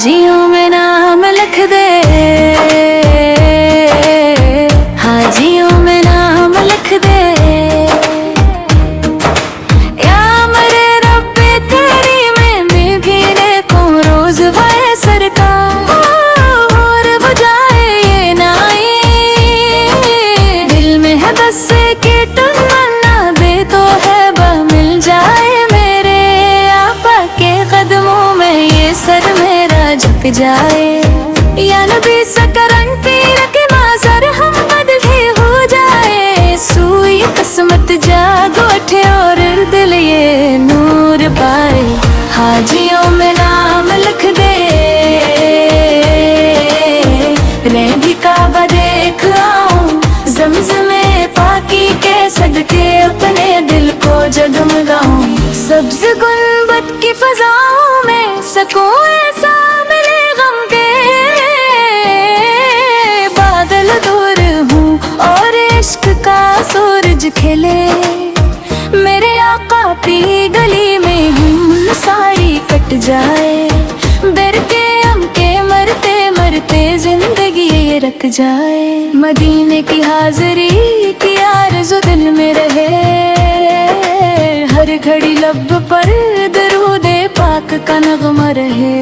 हाजियों में नाम लिख दे, हाजियों में नाम लिख दे। या मेरे रब्बे तेरी में भी को रोज वाए सरकार और बुझाए ये नाई। दिल में है बस के तमन्ना दे तो है मिल जाए मेरे आपा के कदमों में ये सर मेरा झुक जाए। या नबी सकरन पीर के माजर हम बदले हो जाए। सुई किस्मत जागो उठे और दिल ये नूर पाए। हाजियों में नाम लिख दे, मैं भी काबा देख आऊं ज़मज़मे पाकी के सदके अपने दिल को जगमगाऊं। सब्ज़ गुंबद की फ़ज़ाओं में सकून ऐसा मिले गम के। बादल दूर हूँ और इश्क का सूरज खिले। मेरे आका पी गली में हम सारी कट जाए। बिर के हम के मरते मरते जिंदगी ये रख जाए। मदीने की हाज़री की आरज़ू दिल में रहे। हर घड़ी लब पर दरूदे पाक का नगमा रहे।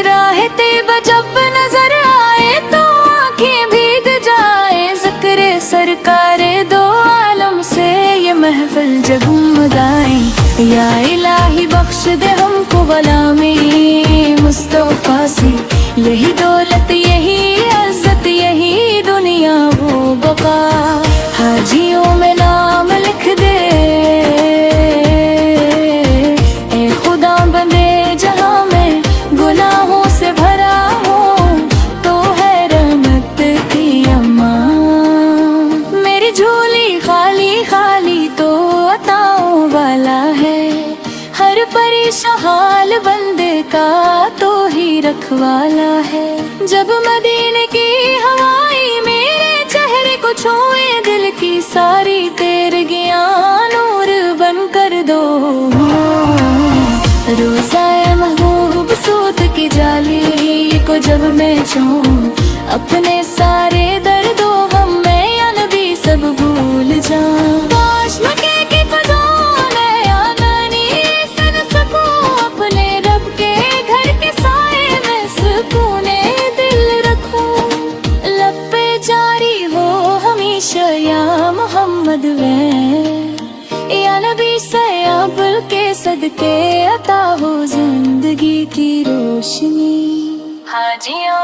राह तैयबा जब नजर आए तो आँखें भीग जाए। ज़िक्र सरकारे दो आलम से ये महफिल जगमगाए। या इलाही बख्श दे हमको गुलामी मुस्तफ़ा से। यही दौलत यही इज़्ज़त यही दुनिया वो बका। हाजियों में नाम लिख दे, ए खुदा बंदे जहाँ में गुनाहों से भरा हूँ तो है रहमत की अमान। मेरी झोली खाली खाली तो अताओं वाला है। हर परेशान हाल बंदे का तो ही रखवाला है। जब मदीने की हवाएं मेरे चेहरे को छुए दिल की सारी तेरगियां नूर बन कर दो। रोज़ाए महबूब सूत की जाली को जब मैं छूऊं अपने सारे दर्दों गम में या नबी सब भूल जाऊं। या मोहम्मद या नबी सयाबुल के सदके अता हो जिंदगी की रोशनी। हाजियों